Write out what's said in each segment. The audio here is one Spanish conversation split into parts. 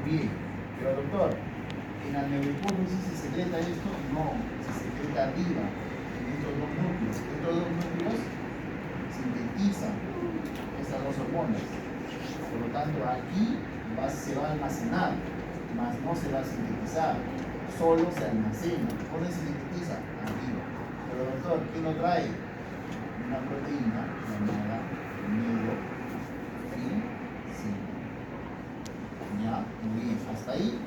Bien, pero doctor, en la neurohipófisis se secreta esto, no, se secreta arriba, en estos dos núcleos. Estos dos núcleos sintetizan estas dos hormonas. Por lo tanto, aquí se va a almacenar, mas no se va a sintetizar, solo se almacena. ¿Dónde se sintetiza? Arriba. Pero doctor, ¿qué nos trae? Una proteína llamada neurofilina. Ya, muy bien, hasta ahí.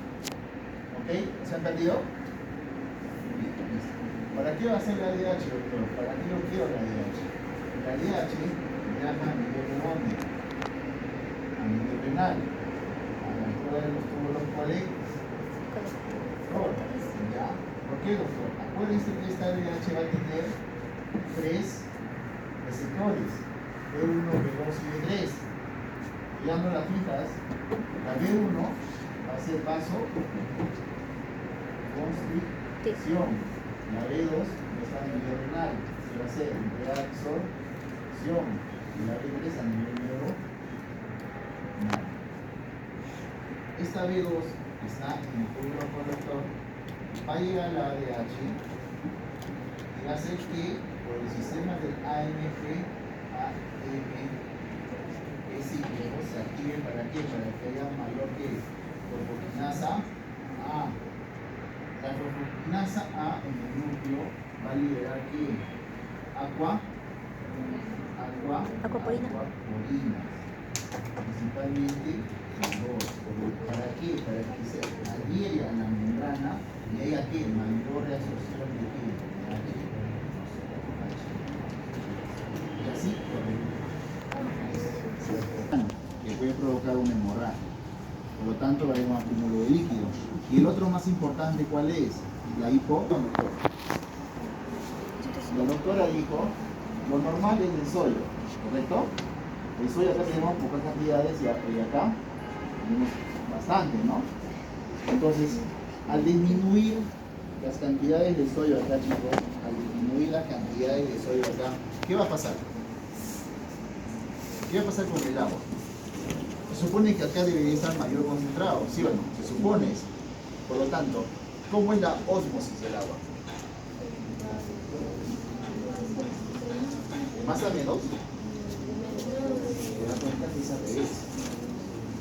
¿Ok? ¿Se han perdido? Muy bien, listo. ¿Para qué va a ser la ADH, doctor? ¿Para qué lo quiero la ADH? La ADH viaja a nivel de dónde? A nivel renal. A la altura de los túbulos colectores. ¿Ya? ¿Por qué, doctor? Acuérdense que esta ADH va a tener tres receptores, B1, B2 y B3. Ya no la fijas, la B1 va a ser vasoconstricción, la B2 está a nivel renal, se va a hacer reabsorción, y la B3 a nivel neuronal. Esta B2 que está en el túbulo conductor va a llegar a la ADH y va a hacer que por el sistema del AMP ese hierro se active para qué? Para que haya mayor que fosfoquinasa A. La fosfoquinasa A en el núcleo va a liberar ¿qué? Aquaporina. Principalmente dos. ¿Para qué? Para que se adhiera a la membrana y haya ¿qué? Mayor reabsorción de ¿qué? Y así que puede provocar una hemorragia. Por lo tanto, va a haber un acúmulo de líquido. Y el otro más importante, ¿cuál es? La doctor. La doctora dijo, lo normal es el sodio, ¿correcto? El sodio acá tenemos pocas cantidades y acá tenemos bastante, ¿no? Entonces, al disminuir las cantidades de sodio acá, chicos, al disminuir las cantidades de sodio acá, ¿qué va a pasar? ¿Qué va a pasar con el agua? Se supone que acá debería estar mayor concentrado, ¿sí o no? Se supone eso. Por lo tanto, ¿cómo es la ósmosis del agua? ¿Más a menos? ¿Te das cuenta que es al revés?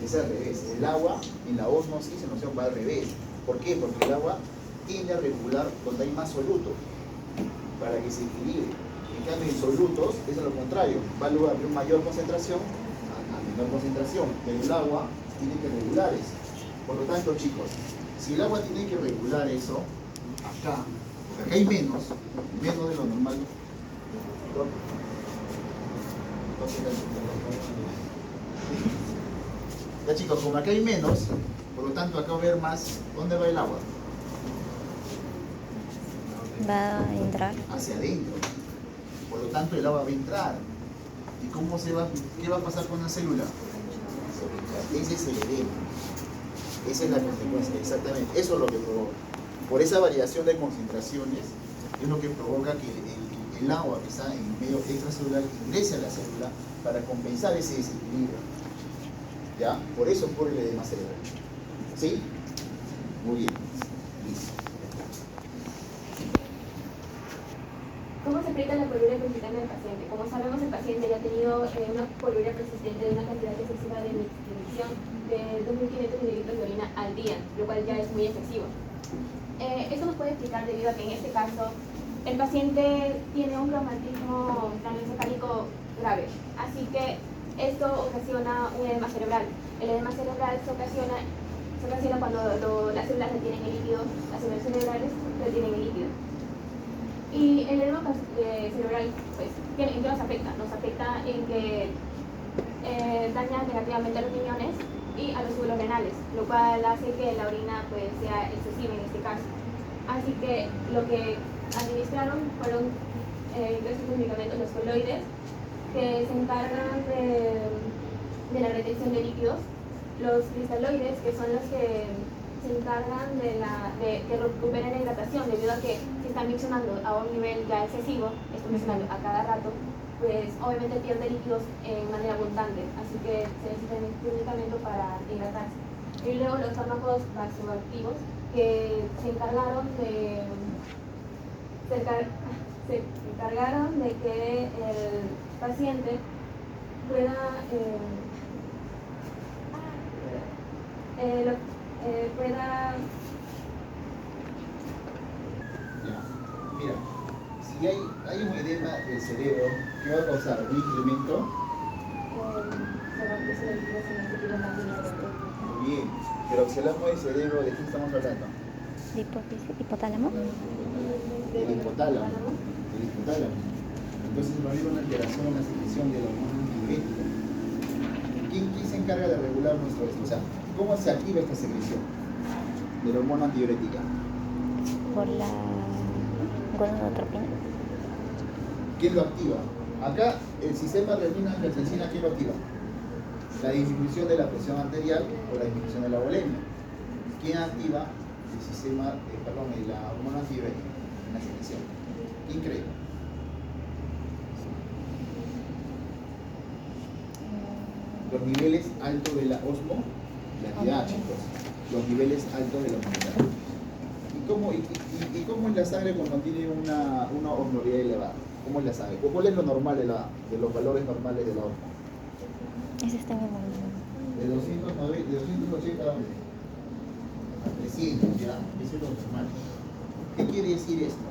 Es al revés. El agua en la ósmosis en opción va al revés. ¿Por qué? Porque el agua tiende a regular donde hay más soluto para que se equilibre. En cambio, en solutos es lo contrario. Va a lugar de una mayor concentración a menor concentración. Pero el agua tiene que regular eso. Por lo tanto, chicos, si el agua tiene que regular eso, acá, porque acá hay menos de lo normal. Ya chicos, como acá hay menos, por lo tanto acá va a haber más. ¿Dónde va el agua? Va a entrar hacia adentro. Por lo tanto el agua va a entrar. ¿Y qué va a pasar con la célula? Ese es el edema. Esa es la consecuencia, exactamente. Eso es lo que provoca. Por esa variación de concentraciones es lo que provoca que el agua que está en medio extracelular ingrese a la célula para compensar ese desequilibrio. ¿Ya? Por eso ocurre el edema cerebral. ¿Sí? Muy bien. Listo. ¿Cómo se aplica la poliuria persistente del paciente? Como sabemos, el paciente ya ha tenido una poliuria persistente de una cantidad excesiva de emisión de 2.500 mililitros de orina al día, lo cual ya es muy excesivo. Esto nos puede explicar debido a que en este caso el paciente tiene un reumatismo craneoencefálico grave, así que esto ocasiona un edema cerebral. El edema cerebral se ocasiona cuando las células retienen el líquido, las células cerebrales retienen el líquido. Y el edema cerebral, pues, ¿en qué nos afecta? Nos afecta en que daña negativamente a los riñones y a los túbulos renales, lo cual hace que la orina pues, sea excesiva en este caso. Así que lo que administraron fueron estos medicamentos, los coloides, que se encargan de la retención de líquidos, los cristaloides, que son los que se encargan de que recuperen la hidratación, debido a que si están miccionando a un nivel ya excesivo, están miccionando a cada rato, pues obviamente pierde líquidos en manera abundante, así que se necesita un medicamento para hidratarse. y luego los fármacos vasoactivos que se encargaron de que el paciente pueda Ya. Mira, si hay un edema del cerebro, ¿qué va a causar? ¿Un incremento? Muy bien, pero si hablamos del cerebro, ¿de qué estamos hablando? De hipófisis, hipotálamo. Del hipotálamo. Del hipotálamo. Entonces va a haber una alteración en la secreción de la hormona antidiurética. ¿Quién se encarga de regular nuestro esto? O sea, ¿cómo se activa esta secreción de la hormona antidiurética? Por la gonadotropina. ¿Quién lo activa? Acá el sistema renina-angiotensina, ¿quién lo activa? La disminución de la presión arterial o la disminución de la volemia. ¿Quién activa el sistema, la hormona antidiurética en la secreción? ¿Quién cree? Los niveles altos de la osmolalidad, chicos. Los niveles altos de la osmolalidad. ¿Y cómo es la sangre cuando tiene una osmolalidad elevada? ¿Cómo es la sangre? ¿Cuál es lo normal de los valores normales de la osmo? Ese está en el momento. De 280 a dónde? A 300, ya. Eso es lo normal. ¿Qué quiere decir esto?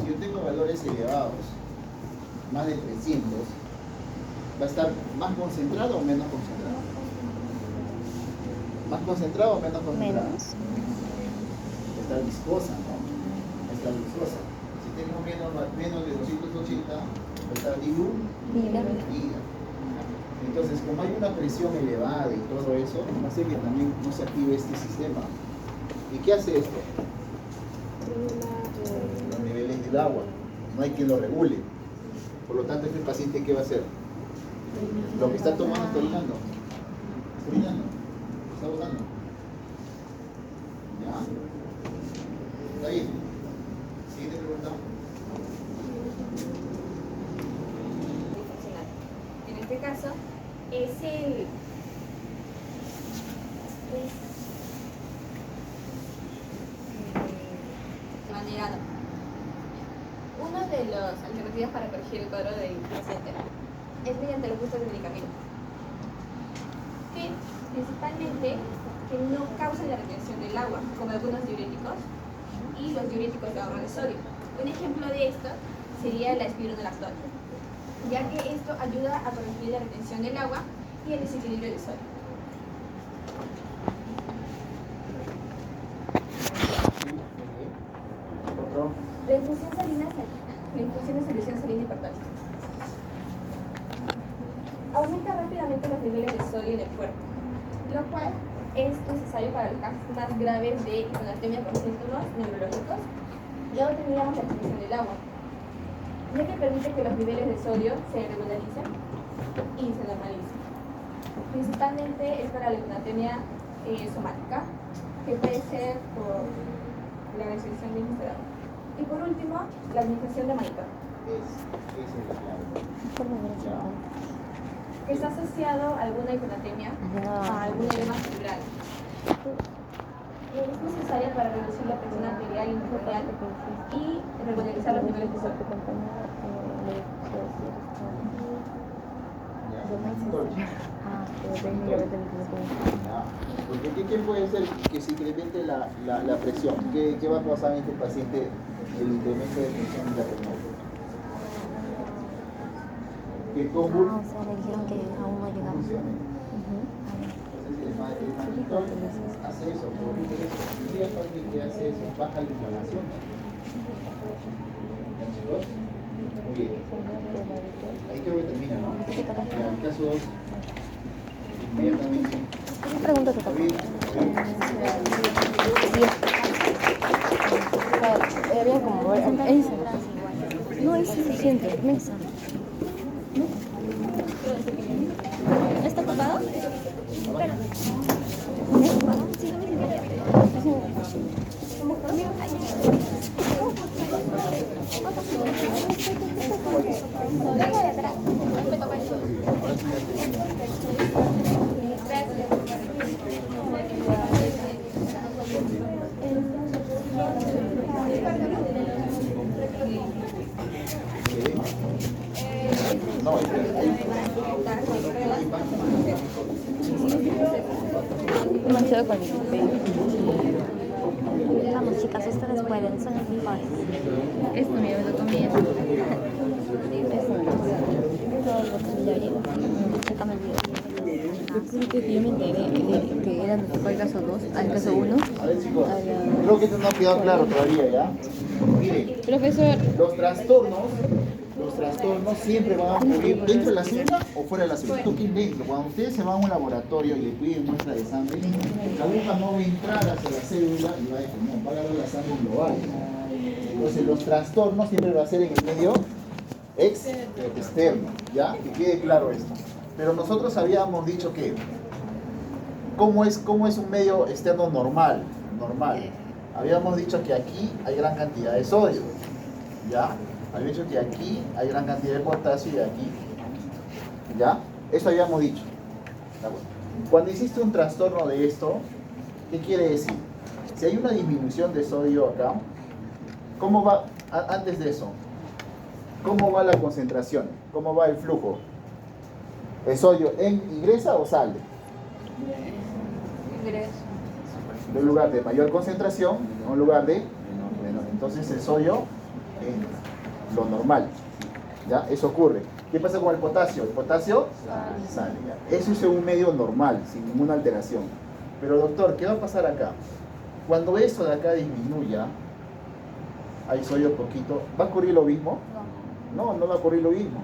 Si yo tengo valores elevados, más de 300, ¿va a estar más concentrado o menos concentrado? ¿Más concentrado o menos concentrado? Menos. Está viscosa, ¿no? Está viscosa. Si tengo menos de 280, va a estar diluida. Entonces, como hay una presión elevada y todo eso, hace que también no se active este sistema. ¿Y qué hace esto? Los niveles del agua. No hay quien lo regule. Por lo tanto, este paciente, ¿qué va a hacer? Lo que está tomando está orinando. Está orinando. Está botando. ¿Ya? ¿Está bien? Siguiente pregunta. En este caso, es el... de manera no. Uno de los alternativas para corregir el cuadro del paciente es mediante el uso de medicamentos que principalmente que no causan la retención del agua, como algunos diuréticos y los diuréticos de ahorro de sodio. Un ejemplo de esto sería la espironolactona, ya que esto ayuda a corregir la retención del agua y el desequilibrio del sodio. La infusión de solución salina hipertónica aumenta rápidamente los niveles de sodio en el cuerpo, lo cual es necesario para los casos más graves de hiponatremia con síntomas neurológicos. Luego tendríamos la retención del agua, ya que permite que los niveles de sodio se regularicen y se normalicen. Principalmente es para la hiponatremia somática, que puede ser por la restricción de ingesta. Y por último, la administración de manitol, que está asociado a alguna hiponatremia, a algún edema cerebral. Es necesaria para reducir la presión arterial intracorporal y regularizar los niveles de sodio. Porque ¿qué puede ser que se incremente la presión? ¿Qué va a pasar en este paciente el incremento de presión intracraniana? Que convulsione. O sea, le dijeron que aún no llegaba. Entonces el manitol hace eso, produce eso. Y aparte que hace eso, baja la inflamación. ¿Ya, chicos? Muy bien. Ahí creo que termina, ¿no? Ya, el caso 2. Inmediatamente. Pregunta tu papá. Había como... No, es suficiente. Mesa. ¿Está ocupado? Espera. Gracias. Demasiado con el pelo. Vamos, chicas, ustedes pueden, son las mejores. Esto me lo comí. Todo el vocabulario. Chécame el video. Yo creo que yo me enteré de que era nuestro el caso 2, al caso 1. A ver, chicos, creo que esto no ha quedado claro todavía, ¿ya? Mire, Profesor, los trastornos siempre van a ocurrir dentro de la célula o fuera de la célula. ¿Tú qué inventas? Cuando ustedes se van a un laboratorio y le piden muestra de sangre, la aguja no va a entrar hacia la célula y va a decir, no, va a agarrar la sangre global. Entonces los trastornos siempre va a ser en el medio externo, ¿ya? Que quede claro esto. Pero nosotros habíamos dicho que, ¿cómo es un medio externo normal? Habíamos dicho que aquí hay gran cantidad de sodio, ¿ya? Habíamos dicho que aquí hay gran cantidad de potasio y aquí, ¿ya? Eso habíamos dicho. ¿Ya? Bueno. Cuando hiciste un trastorno de esto, ¿qué quiere decir? Si hay una disminución de sodio acá, ¿cómo va, antes de eso, cómo va la concentración? ¿Cómo va el flujo? ¿El sodio ingresa o sale? Ingreso. De un lugar de mayor concentración a un lugar de menor. Entonces el sodio entra, lo normal. ¿Ya? Eso ocurre. ¿Qué pasa con el potasio? El potasio sale. ¿Ya? Eso es un medio normal, sin ninguna alteración. Pero doctor, ¿qué va a pasar acá? Cuando eso de acá disminuya, hay sodio poquito, ¿va a ocurrir lo mismo? No, no va a ocurrir lo mismo.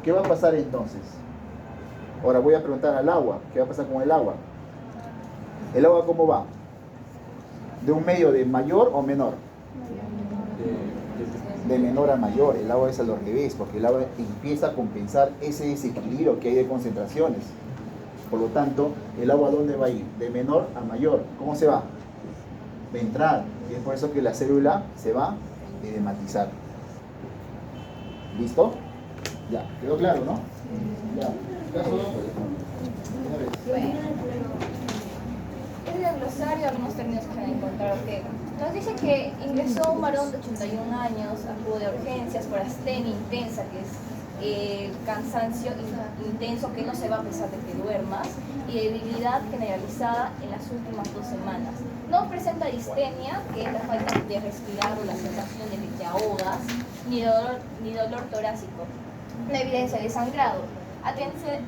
¿Qué va a pasar entonces? Ahora voy a preguntar al agua. ¿Qué va a pasar con el agua? ¿El agua cómo va? ¿De un medio de mayor o menor? De menor a mayor. El agua es al revés, porque el agua empieza a compensar ese desequilibrio que hay de concentraciones. Por lo tanto, ¿el agua dónde va a ir? De menor a mayor. ¿Cómo se va? Va a entrar. Y es por eso que la célula se va a edematizar. ¿Listo? Ya, quedó claro, ¿no? Ya. ¿Caso? Bueno, en el glosario algunos términos que han encontrado que nos dice que ingresó un varón de 81 años, acudió de urgencias por astenia intensa, que es cansancio intenso que no se va a pesar de que duermas, y debilidad generalizada en las últimas 2 semanas. No presenta distenia, que es la falta de respirar o la sensación de que te ahogas, ni dolor torácico. La evidencia de sangrado.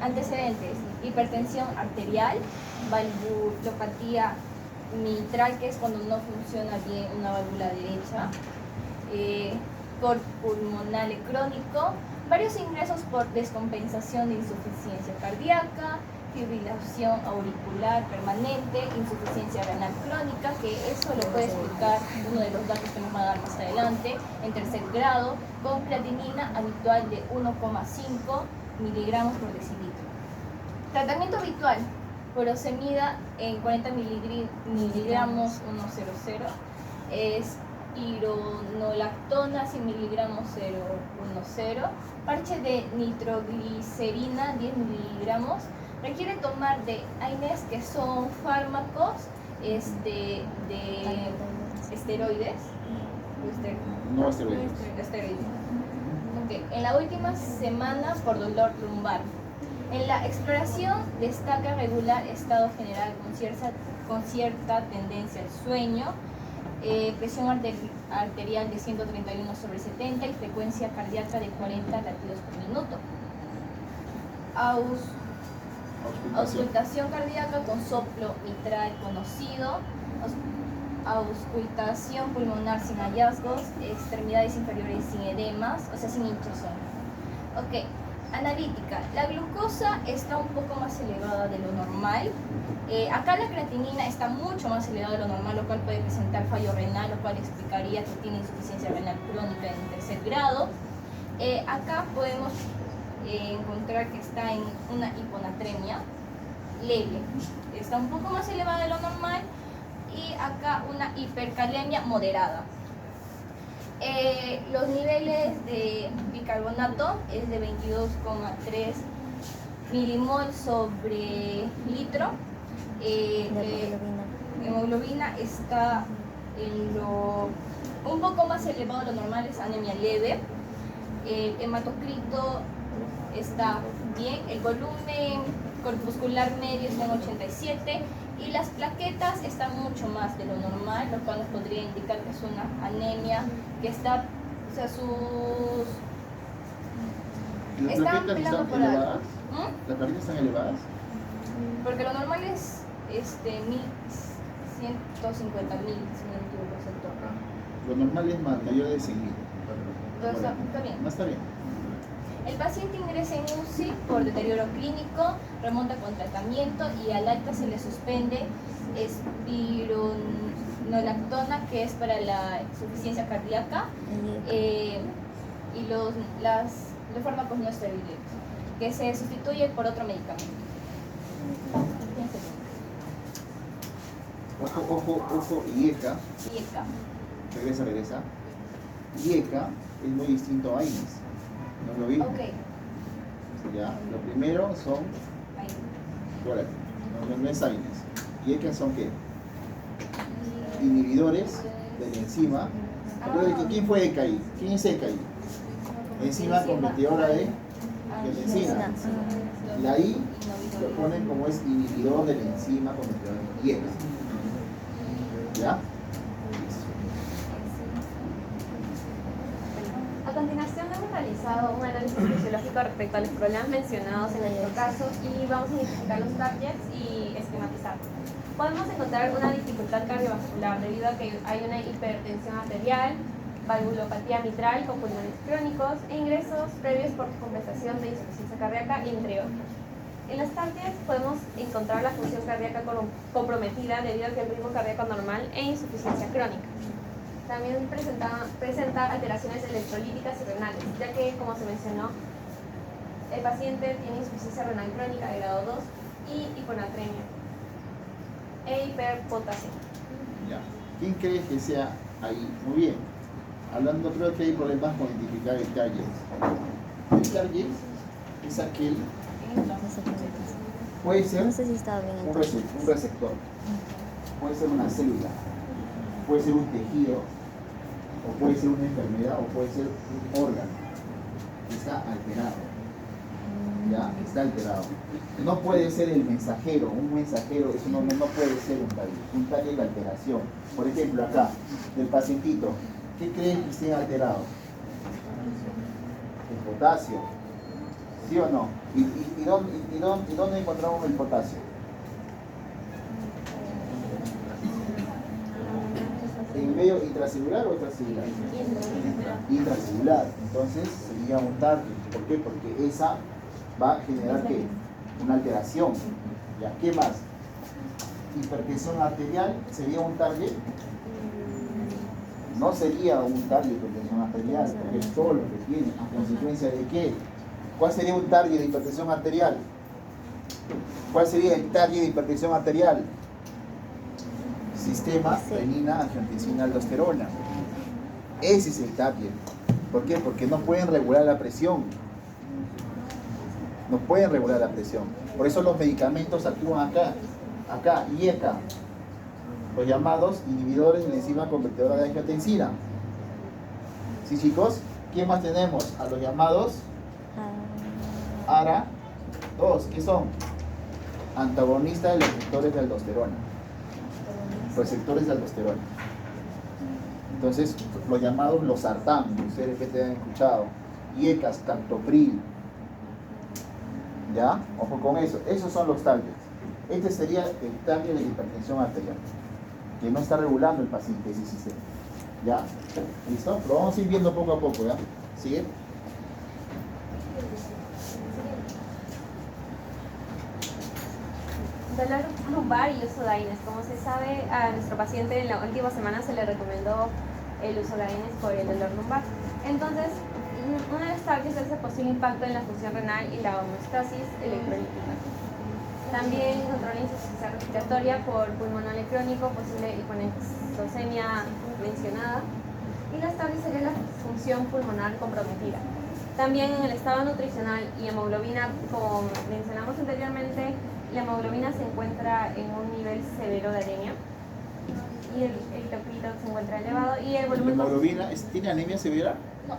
Antecedentes: hipertensión arterial, valvulopatía mitral, que es cuando no funciona bien una válvula derecha, cor pulmonar crónico, varios ingresos por descompensación de insuficiencia cardíaca, fibrilación auricular permanente, insuficiencia renal crónica, que eso lo puede explicar uno de los datos que nos va a dar más adelante, en 3er grado, con creatinina habitual de 1,5 miligramos por decilitro. Tratamiento habitual: furosemida en 40 miligramos 1,00, espironolactona 100 miligramos 0,10, parche de nitroglicerina 10 miligramos. Requiere tomar de AINES, que son fármacos de esteroides. No esteroides. Okay. En la última semana por dolor lumbar. En la exploración destaca regular estado general con cierta tendencia al sueño, presión arterial de 131/70 y frecuencia cardíaca de 40 latidos por minuto. Auscultación cardíaca con soplo mitral conocido, auscultación pulmonar sin hallazgos, extremidades inferiores sin edemas, o sea, sin hinchazón. Ok, analítica. La glucosa está un poco más elevada de lo normal. Acá la creatinina está mucho más elevada de lo normal, lo cual puede presentar fallo renal, lo cual explicaría que tiene insuficiencia renal crónica en 3er grado. Acá podemos encontrar que está en una hiponatremia leve, está un poco más elevada de lo normal, y acá una hipercalemia moderada. Los niveles de bicarbonato es de 22,3 milimol sobre litro. Hemoglobina está en un poco más elevado de lo normal, es anemia leve. El hematocrito está bien. El volumen corpuscular medio está en 87 y las plaquetas están mucho más de lo normal, lo cual nos podría indicar que es una anemia que está, o sea, sus... ¿Las Están plaquetas pelando están por algo. elevadas? ¿Mm? ¿Las plaquetas están elevadas? Porque lo normal es 1150.000, si no me equivoco, es el tope. Lo normal es mayor de 100.000. Entonces, está bien. No está bien. El paciente ingresa en UCI por deterioro clínico, remonta con tratamiento y al alta se le suspende espironolactona, que es para la insuficiencia cardíaca, y los fármacos no estériles, que se sustituye por otro medicamento. Ojo, IECA, Y el K. regresa. IECA es muy distinto a AINES. No es lo mismo. Ok, ¿Ya? Lo primero son, ahí. no es AINES. IECA son ¿qué? Inhibidores de la enzima. Entonces, ¿quién fue ECA ahí? ¿Quién es ECA ahí? Enzima convertidora de angiotensina. Y ahí lo ponen como es inhibidor de la enzima convertidora de IECA. ¿Ya? A continuación hemos realizado un análisis fisiológico respecto a los problemas mencionados en nuestro caso y vamos a identificar los targets y esquematizarlos. Podemos encontrar una dificultad cardiovascular debido a que hay una hipertensión arterial, valvulopatía mitral con pulmones crónicos e ingresos previos por compensación de insuficiencia cardíaca, entre otros. En los targets podemos encontrar la función cardíaca comprometida debido a que el ritmo cardíaco normal e insuficiencia crónica. También presenta alteraciones electrolíticas y renales, ya que, como se mencionó, el paciente tiene insuficiencia renal crónica de grado 2 y hiponatremia e hiperpotasia. Ya. ¿Quién cree que sea ahí? Muy bien. Hablando, creo que hay problemas con identificar el target. El target es aquel, puede ser No sé si estaba bien un entonces. receptor, puede ser una célula, puede ser un tejido, o puede ser una enfermedad, o puede ser un órgano que está alterado. Ya, está alterado. No puede ser el mensajero, un mensajero, eso no puede ser un target de alteración. Por ejemplo, acá, del pacientito, ¿qué creen que esté alterado? El potasio, ¿sí o no? ¿Y dónde encontramos el potasio? ¿En medio intracelular o extracelular? Intracelular. Entonces sería un target. ¿Por qué? Porque esa va a generar ¿qué? Una alteración. ¿Ya? ¿Qué más? Hipertensión arterial sería un target. No sería un target de hipertensión arterial, porque es todo lo que tiene. ¿A consecuencia de qué? ¿Cuál sería un target de hipertensión arterial? ¿Cuál sería el target de hipertensión arterial? Sistema renina, angiotensina, aldosterona. Ese es el target. ¿Por qué? Porque no pueden regular la presión. No pueden regular la presión. Por eso los medicamentos actúan acá, IECA. Los llamados inhibidores de la enzima convertidora de angiotensina. ¿Sí, chicos? ¿Quién más tenemos? A los llamados ARA2, ¿qué son? Antagonistas de los receptores de aldosterona. Receptores de aldosterona. Entonces, los llamados los sartán, ustedes que te han escuchado. IECAS, captopril. ¿Ya? Ojo con eso. Esos son los targets. Este sería el target de hipertensión arterial, que no está regulando el paciente ese sistema. ¿Ya? ¿Listo? Lo vamos a ir viendo poco a poco, ¿ya? ¿Sigue? Dolor lumbar y uso de AINES. Como se sabe, a nuestro paciente en la última semana se le recomendó el uso de AINES por el dolor lumbar. Entonces, una de las targets es el posible impacto en la función renal y la homeostasis electrolítica. También control de insuficiencia respiratoria por pulmonal crónico, posible hiponexosemia mencionada. Y las targets serían la función pulmonar comprometida. También en el estado nutricional y hemoglobina, como mencionamos anteriormente, la hemoglobina se encuentra en un nivel severo de anemia y el eritrocito se encuentra elevado y el ¿La volumen hemoglobina tiene anemia severa? No,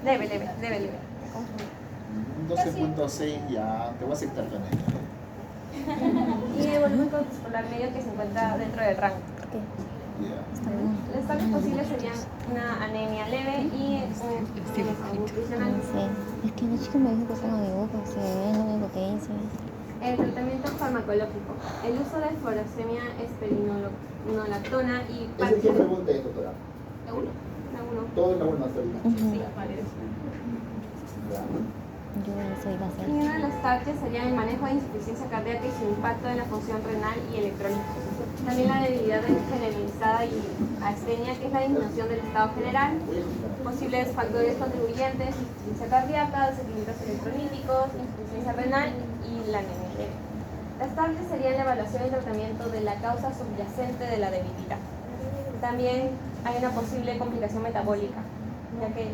leve. 12.6 ya, te voy a aceptar con él. Y el volumen corpuscular medio que se encuentra dentro del rango. Ya. Las causas posibles serían una anemia leve y nutricional. Sí. Es que una chica me dijo que estaba de boca, se ve en la potencia. El tratamiento farmacológico. El uso de furosemia, esperinolactona y ¿Quién pregunta esto, doctora? Uno. Todo en la 1 hasta ahorita. Ujú. Ya. Yo soy la Y una de las tareas sería el manejo de insuficiencia cardíaca y su impacto en la función renal y electrolítica. También la debilidad generalizada y astenia, que es la disminución del estado general. Posibles factores contribuyentes: insuficiencia cardíaca, desequilibrios electrolíticos, insuficiencia renal y la anemia leve. Las tareas serían la evaluación y tratamiento de la causa subyacente de la debilidad. También hay una posible complicación metabólica, ya que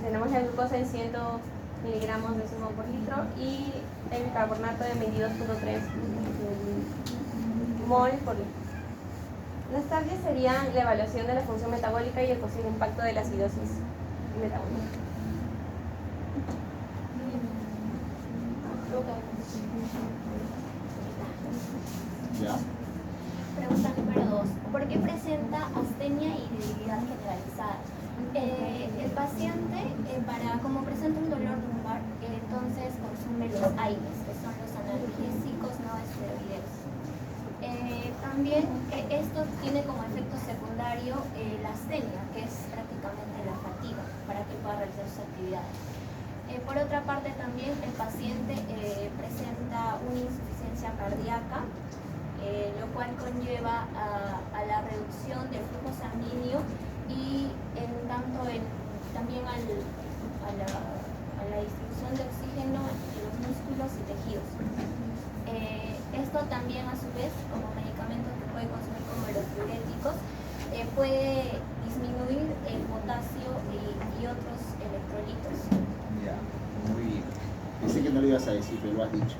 tenemos la glucosa en 100 miligramos de zumo por litro y el bicarbonato de 22.3 mol por litro. Las tareas serían la evaluación de la función metabólica y el posible impacto de la acidosis metabólica. Ya. Pregunta número 2. ¿Por qué presenta astenia y debilidad generalizada? El paciente, como presenta un dolor lumbar, entonces consume los AINES, que son los analgésicos no esteroideos. También esto tiene como efecto secundario la astenia, que es prácticamente la fatiga, para que pueda realizar sus actividades. Por otra parte, también el paciente presenta una insuficiencia cardíaca, lo cual conlleva a la reducción del flujo sanguíneo y también a la distribución de oxígeno en los músculos y tejidos. Esto también, a su vez, como medicamentos que puede consumir como los diuréticos, puede disminuir el potasio y otros electrolitos. Ya, muy bien. Pensé que no lo ibas a decir, pero lo has dicho.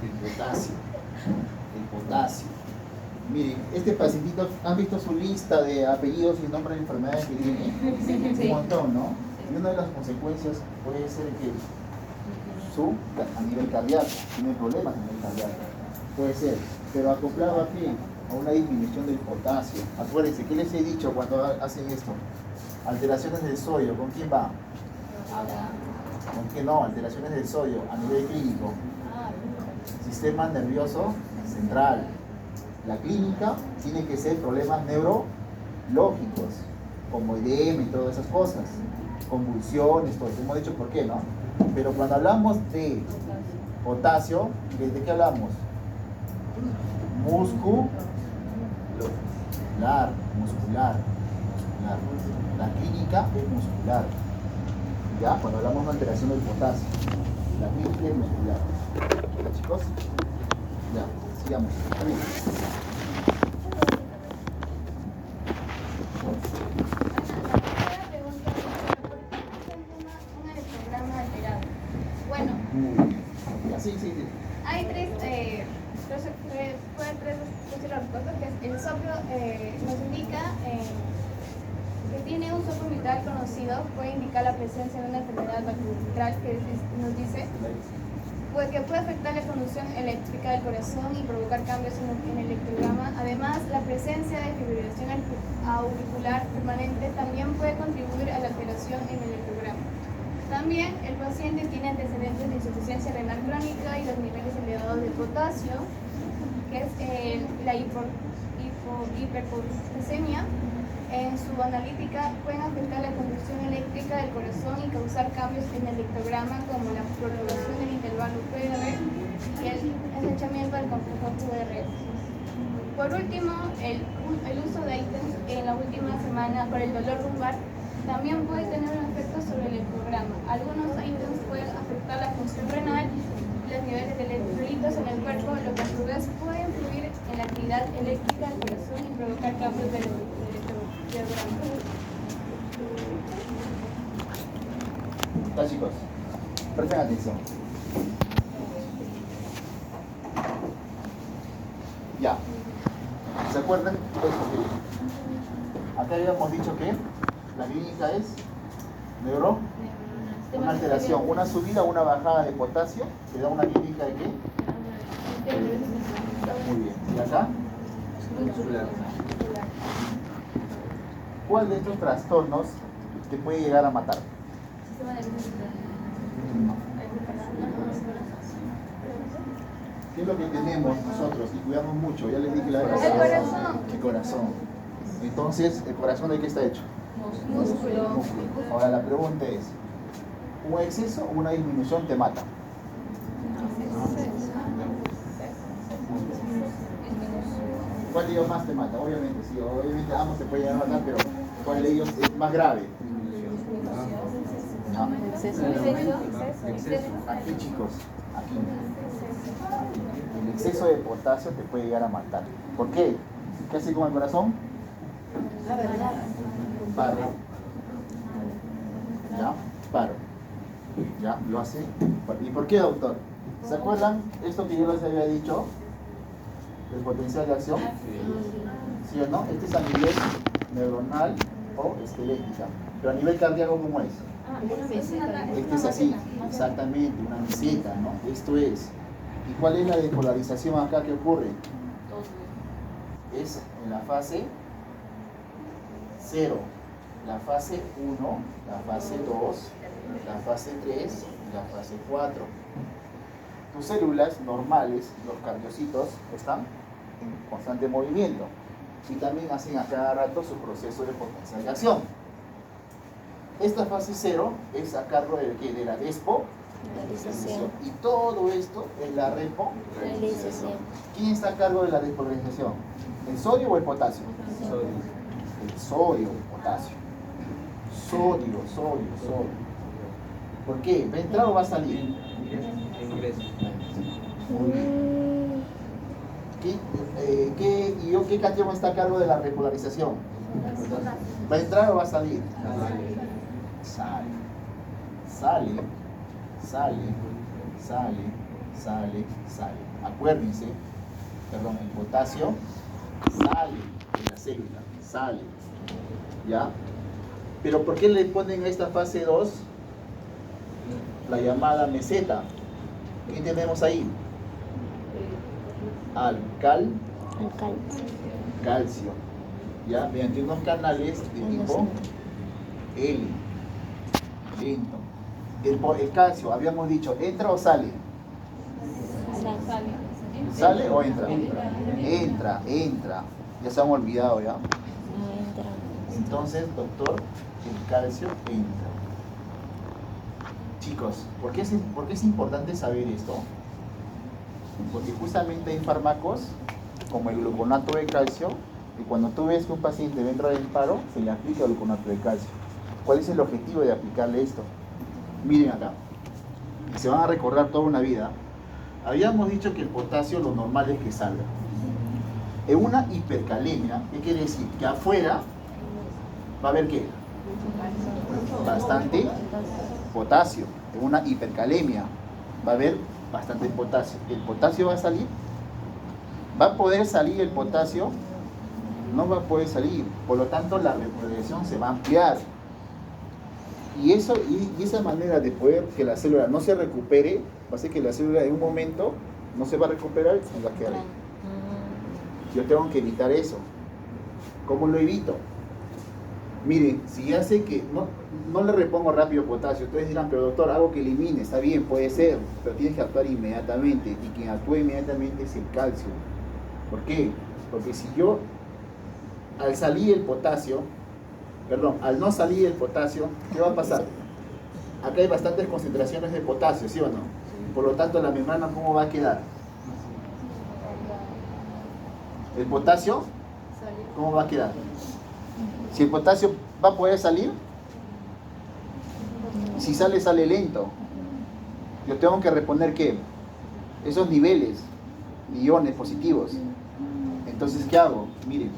El potasio. El potasio. Miren, este pacientito, ¿han visto su lista de apellidos y nombres de enfermedades que tiene? Un montón, ¿no? Y una de las consecuencias puede ser que a nivel cardíaco, tiene problemas a nivel cardíaco. Puede ser, pero acoplado aquí a una disminución del potasio. Acuérdense, ¿qué les he dicho cuando hacen esto? Alteraciones del sodio, ¿con quién va? ¿Con quién no? Alteraciones del sodio a nivel clínico. Sistema nervioso central. La clínica tiene que ser problemas neurológicos, como edema y todas esas cosas, convulsiones, todo eso. Hemos dicho por qué, ¿no? Pero cuando hablamos de potasio, ¿de qué hablamos? Muscular. La clínica es muscular. ¿Ya? Cuando hablamos de una alteración del potasio, la clínica es muscular. ¿Ya, chicos? Ya, sigamos. Bueno, Sí. hay tres respuestas, que es el soplo nos indica que tiene un soplo vital conocido, puede indicar la presencia de una enfermedad bacterial que nos dice pues, que puede afectar la conducción eléctrica del corazón y provocar cambios en el electrograma. Además, la presencia de fibrilación auricular permanente también puede contribuir a la alteración en el electrograma. También el paciente tiene antecedentes de insuficiencia renal crónica y los niveles elevados de potasio, que es la hiperpotasemia. En su analítica pueden afectar la conducción eléctrica del corazón y causar cambios en el electrograma, como la prolongación del intervalo PR y el estrechamiento del complejo QR. Por último, el uso de ítems en la última semana para el dolor lumbar también puede tener un efecto sobre el electrograma. Algunos ítems pueden afectar la función renal, los niveles de electrolitos en el cuerpo, lo que a su vez puede influir en la actividad eléctrica del corazón y provocar cambios del electrograma. Ya, chicos, presten atención. Ya. ¿Se acuerdan? Acá habíamos dicho que la clínica es Una alteración, una subida o una bajada de potasio, te da una química de qué? Muy bien. ¿Y acá? ¿Cuál de estos trastornos te puede llegar a matar? ¿Qué es lo que tenemos nosotros y cuidamos mucho? Ya les dije la vez pasada. El corazón. El corazón. Entonces, ¿el corazón de qué está hecho? Músculo. Ahora la pregunta es, ¿un exceso o una disminución te mata? ¿Cuál de ellos más te mata? Obviamente, sí, obviamente ambos te pueden llegar a matar, pero ¿cuál de ellos es más grave? Ah. Aquí, chicos, aquí. El exceso de potasio te puede llegar a matar. ¿Por qué? ¿Qué hace con el corazón? Paro. ¿Ya? Paro. ¿Ya? Lo hace. ¿Y por qué, doctor? ¿Se acuerdan esto que yo les había dicho? El potencial de acción. ¿Sí o no? Este es a nivel neuronal o esquelética. Pero a nivel cardíaco, ¿cómo es? Este es así, exactamente, una meseta, ¿no? Esto es. ¿Y cuál es la despolarización acá que ocurre? Es en la fase 0, la fase 1, la fase 2, la fase 3 y la fase 4. Tus células normales, los cardiocitos, están en constante movimiento y también hacen a cada rato su proceso de potencialización. Esta fase 0 es a cargo de la despolarización y todo esto es la repolarización. ¿Quién está a cargo de la despolarización? ¿El sodio o el potasio? El sodio, el potasio. Sodio. ¿Por qué? ¿Va a entrar o va a salir? Muy bien. ¿Qué catión está a cargo de la repolarización? ¿Va a entrar o va a salir? Sale. Acuérdense, el potasio sale de la célula, sale. ¿Ya? Pero ¿por qué le ponen a esta fase 2 la llamada meseta? ¿Qué tenemos ahí? Calcio. ¿Ya? Mediante unos canales de tipo L. Lento. El calcio, habíamos dicho, ¿entra o sale? ¿Sale o entra? Entra. Ya se han olvidado ya. Entonces, doctor, el calcio entra. Chicos, ¿por qué es importante saber esto? Porque justamente hay fármacos como el gluconato de calcio, y cuando tú ves que un paciente va a entrar en paro, se le aplica el gluconato de calcio. ¿Cuál es el objetivo de aplicarle esto? Miren acá, y se van a recordar toda una vida. Habíamos dicho que el potasio lo normal es que salga. En una hipercalemia, ¿qué quiere decir? Que afuera va a haber ¿qué? Bastante potasio. En una hipercalemia va a haber bastante potasio. ¿El potasio va a salir? ¿Va a poder salir el potasio? No va a poder salir. Por lo tanto, la repolarización se va a ampliar. Y esa manera de poder que la célula no se recupere, va a hacer que la célula en un momento no se va a recuperar y va a quedar ahí. Yo tengo que evitar eso. ¿Cómo lo evito? Miren, si ya sé que no le repongo rápido potasio, ustedes dirán, pero doctor, algo que elimine, está bien, puede ser, pero tienes que actuar inmediatamente, y quien actúa inmediatamente es el calcio. ¿Por qué? Porque si yo, al no salir el potasio, ¿qué va a pasar? Acá hay bastantes concentraciones de potasio, ¿sí o no? Por lo tanto, la membrana, ¿cómo va a quedar? El potasio, ¿cómo va a quedar? Si el potasio va a poder salir, si sale lento. Yo tengo que reponer ¿qué? Esos niveles, iones positivos. Entonces, ¿qué hago? Miren,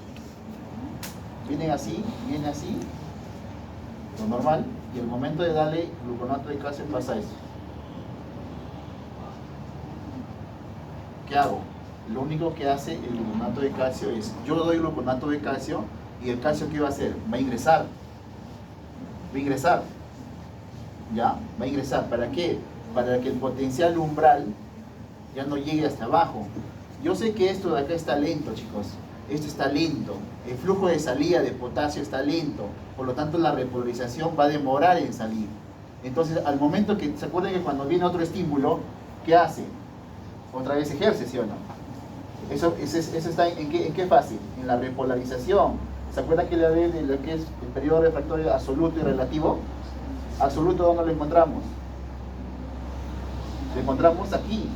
viene así, lo normal, y al momento de darle gluconato de calcio pasa eso. ¿Qué hago? Lo único que hace el gluconato de calcio es, yo doy gluconato de calcio, y el calcio ¿qué va a hacer? Va a ingresar. ¿ya? Va a ingresar. ¿Para qué? Para que el potencial umbral ya no llegue hasta abajo. Yo sé que esto de acá está lento, chicos. Esto está lento. El flujo de salida de potasio está lento. Por lo tanto, la repolarización va a demorar en salir. Entonces, al momento que, ¿se acuerdan que cuando viene otro estímulo, qué hace? Otra vez ejerce, ¿sí o no? Eso está ¿en qué fase? En la repolarización. ¿Se acuerdan que le hablé de lo que es el periodo refractorio absoluto y relativo? Absoluto, ¿dónde lo encontramos? Lo encontramos aquí.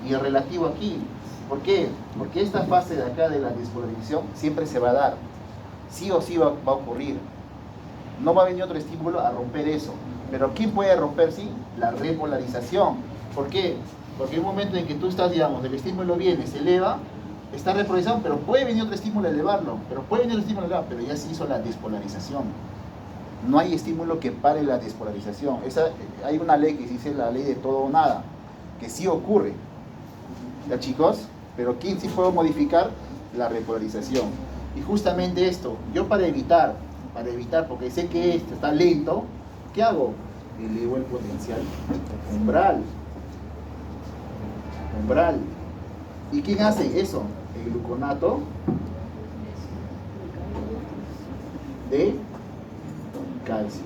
Y el relativo aquí. ¿Por qué? Porque esta fase de acá de la despolarización siempre se va a dar. Sí o sí va a ocurrir. No va a venir otro estímulo a romper eso. Pero ¿quién puede romper, sí? La repolarización. ¿Por qué? Porque hay un momento en que tú estás, digamos, el estímulo viene, se eleva, está repolarizado, pero puede venir otro estímulo a elevarlo. Pero ya se hizo la despolarización. No hay estímulo que pare la despolarización. Hay una ley que se dice la ley de todo o nada, que sí ocurre. ¿Ya, chicos? Pero ¿quién sí puede modificar? La repolarización. Y justamente esto, yo para evitar, porque sé que esto está lento, ¿qué hago? Elevo el potencial umbral. ¿Y quién hace eso? El gluconato de calcio.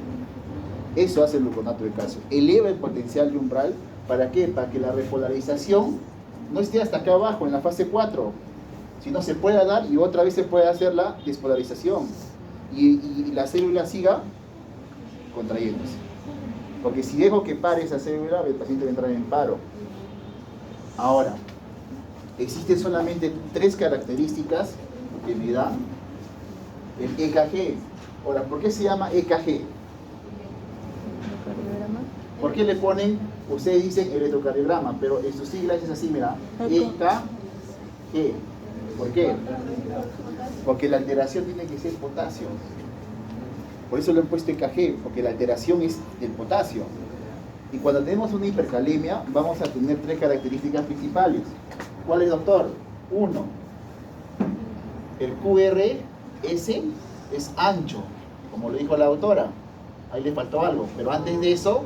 Eso hace el gluconato de calcio. Eleva el potencial de umbral. ¿Para qué? Para que la repolarización no esté hasta acá abajo, en la fase 4, sino se pueda dar y otra vez se puede hacer la despolarización. Y la célula siga contrayéndose. Porque si dejo que pare esa célula, el paciente va a entrar en paro. Ahora, existen solamente 3 características que me da el EKG. Ahora, ¿por qué se llama EKG? ¿Por qué le ponen, ustedes dicen electrocardiograma, pero en sus siglas es así, mira, EKG? ¿Por qué? Porque la alteración tiene que ser potasio. Por eso le han puesto EKG, porque la alteración es del potasio. Y cuando tenemos una hipercalemia, vamos a tener 3 características principales. ¿Cuál es, doctor? 1. El QRS es ancho, como lo dijo la autora. Ahí le faltó algo. Pero antes de eso,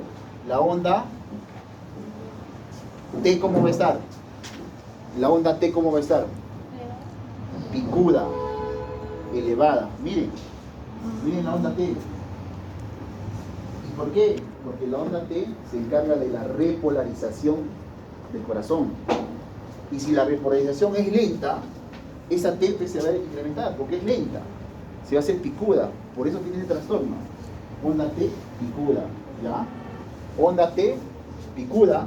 la onda T, ¿cómo va a estar? La onda T, ¿cómo va a estar? Picuda, elevada. Miren la onda T. ¿Y por qué? Porque la onda T se encarga de la repolarización del corazón. Y si la repolarización es lenta, esa T se va a incrementar, porque es lenta. Se va a hacer picuda, por eso tiene ese trastorno. Onda T, picuda, ¿ya? Onda T, picuda.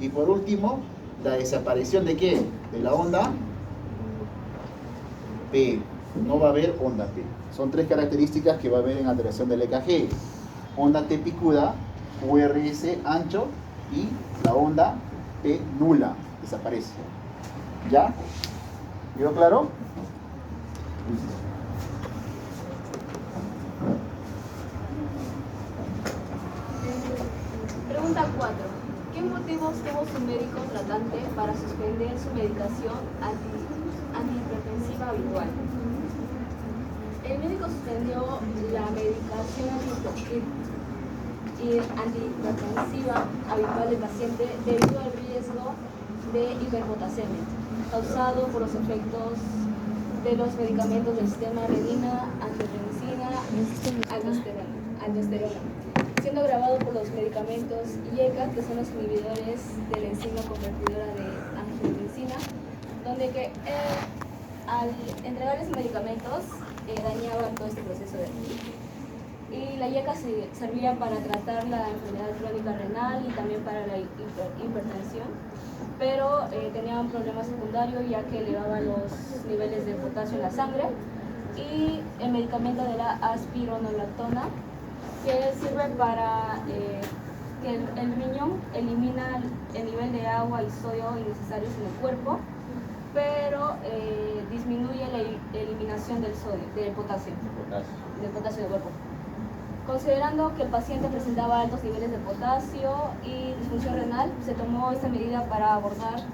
Y por último, la desaparición ¿de qué? De la onda P. No va a haber onda P. Son 3 características que va a haber en alteración del EKG. Onda T picuda, QRS ancho y la onda P nula, desaparece. ¿Ya? ¿Quedó claro? Pregunta 4. ¿Qué motivos tuvo su médico tratante para suspender su medicación antihipertensiva habitual? El médico suspendió la medicación antihipertensiva habitual del paciente debido al riesgo de hiperpotasemia causado por los efectos de los medicamentos del sistema renina, angiotensina, aldosterona, siendo agravado por los medicamentos IECA, que son los inhibidores de la enzima convertidora de angiotensina, donde que al entregarles medicamentos dañaban todo este proceso de renina. Y la IECA servía para tratar la enfermedad crónica renal y también para la hipertensión, pero tenía un problema secundario ya que elevaba los niveles de potasio en la sangre, y el medicamento de la aspironolactona, que sirve para que el riñón elimina el nivel de agua y sodio innecesarios en el cuerpo, pero disminuye la eliminación del sodio, del potasio del cuerpo. Considerando que el paciente presentaba altos niveles de potasio y disfunción renal, se tomó esta medida para abordar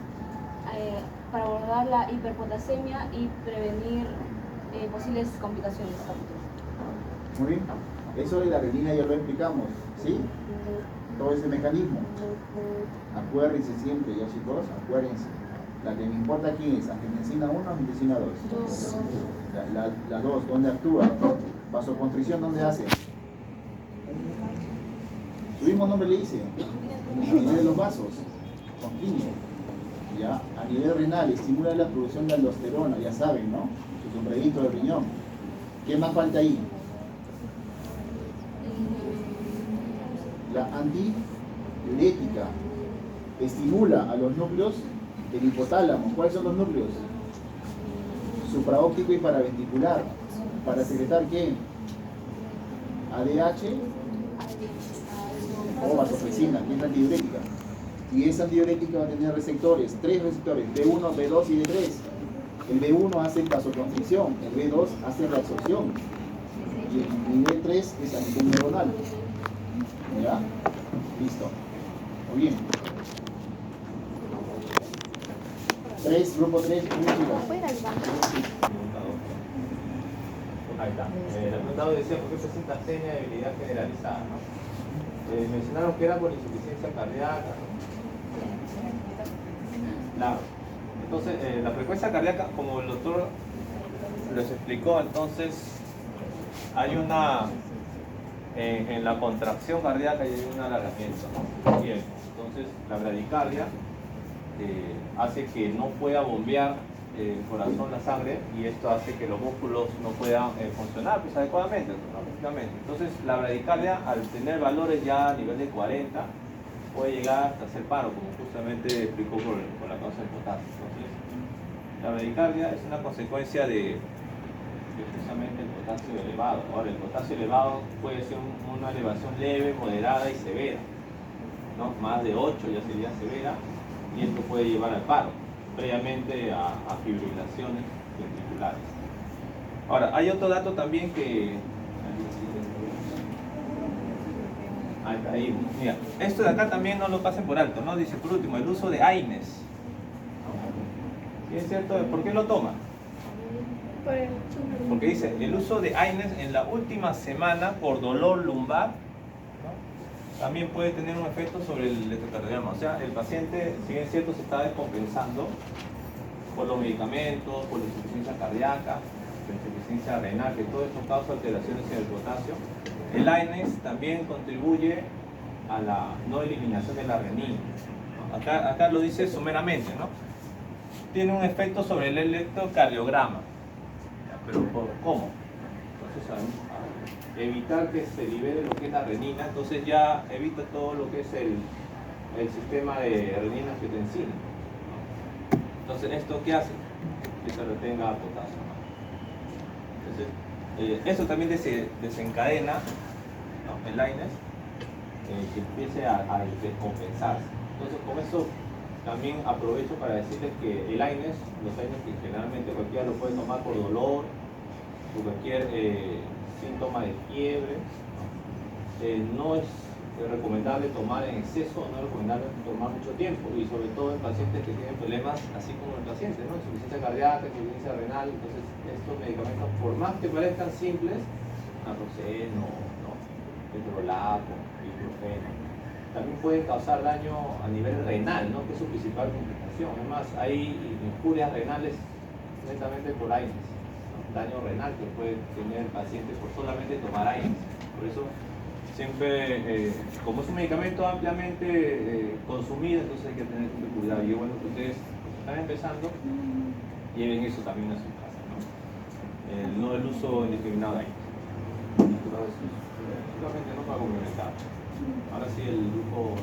la hiperpotasemia y prevenir posibles complicaciones. Muy bien. Eso de la renina ya lo explicamos, ¿sí? Todo ese mecanismo. Acuérdense siempre, ya chicos, acuérdense. La que me importa aquí es angiotensina 1 o angiotensina 2. La 2, ¿dónde actúa? Vasoconstricción, ¿dónde hace? Su mismo nombre le dice, a nivel de los vasos, constriñe. ¿Ya? A nivel renal, estimula la producción de aldosterona, ya saben, ¿no? Su sombreguito del riñón. ¿Qué más falta ahí? La antidiurética estimula a los núcleos del hipotálamo. ¿Cuáles son los núcleos? Supraóptico y paraventricular. ¿Para secretar qué? ADH o vasopresina, que es antidiurética. Y esa antidiurética va a tener receptores, 3 receptores, B1, B2 y B3. El B1 hace vasoconstricción, el B2 hace reabsorción y el nivel 3 es anticoneuronal. ¿Ya? Listo. Muy bien. 3, grupo 3, ¿Puedo ir al banco? Ahí está. El preguntado decía por qué presenta astenia de debilidad generalizada, ¿no? Mencionaron que era por insuficiencia cardíaca, ¿no? Claro. Entonces, la frecuencia cardíaca, como el doctor les explicó, entonces hay una en la contracción cardíaca y hay un alargamiento, ¿no? Bien, entonces la bradicardia hace que no pueda bombear el corazón, la sangre, y esto hace que los músculos no puedan funcionar pues, adecuadamente, ¿no? Lógicamente. Entonces la bradicardia, al tener valores ya a nivel de 40, puede llegar hasta hacer paro, como justamente explicó por la causa del potasio. Entonces, la bradicardia es una consecuencia de justamente el potasio elevado. Ahora, el potasio elevado puede ser una elevación leve, moderada y severa, ¿no? Más de 8 ya sería severa, y esto puede llevar al paro, previamente a fibrilaciones ventriculares. Ahora, hay otro dato también que... Ahí, mira, esto de acá también no lo pasen por alto, ¿no? Dice por último, el uso de AINES. ¿Sí es cierto? ¿Por qué lo toma? Porque dice, el uso de AINES en la última semana por dolor lumbar, ¿no? También puede tener un efecto sobre el electrocardiograma. O sea, el paciente, si bien es cierto, se está descompensando por los medicamentos, por la insuficiencia cardíaca, la insuficiencia renal, que todo esto causa alteraciones en el potasio. El AINES también contribuye a la no eliminación de la renina, ¿no? Acá lo dice someramente, ¿no? Tiene un efecto sobre el electrocardiograma. Pero ¿cómo? Entonces, evitar que se libere lo que es la renina, entonces ya evita todo lo que es el sistema de renina angiotensina, ¿no? Entonces, ¿esto qué hace? Que se retenga potasio, ¿no? Entonces, eso también desencadena, ¿no? El AINES, que empiece a descompensarse. Entonces, con eso también aprovecho para decirles que el AINES, los AINES que generalmente cualquiera lo puede tomar por dolor, por cualquier síntoma de fiebre, ¿no? No es recomendable tomar en exceso, no es recomendable tomar mucho tiempo, y sobre todo en pacientes que tienen problemas así como el paciente, ¿no? Insuficiencia cardíaca, insuficiencia renal. Entonces estos medicamentos, por más que parezcan simples, naproxeno, ¿no? Ketorolaco, ibuprofeno, también pueden causar daño a nivel renal, ¿no? Que es su principal complicación. Además, hay injurias renales netamente por AINES, ¿no? Daño renal que puede tener el paciente por solamente tomar AINES. Por eso, siempre, como es un medicamento ampliamente consumido, entonces hay que tener mucho cuidado. Y es bueno que ustedes están empezando, lleven eso también a su casa, ¿no? No el uso indiscriminado de AINES. Solamente no para complementar. Ahora sí el grupo...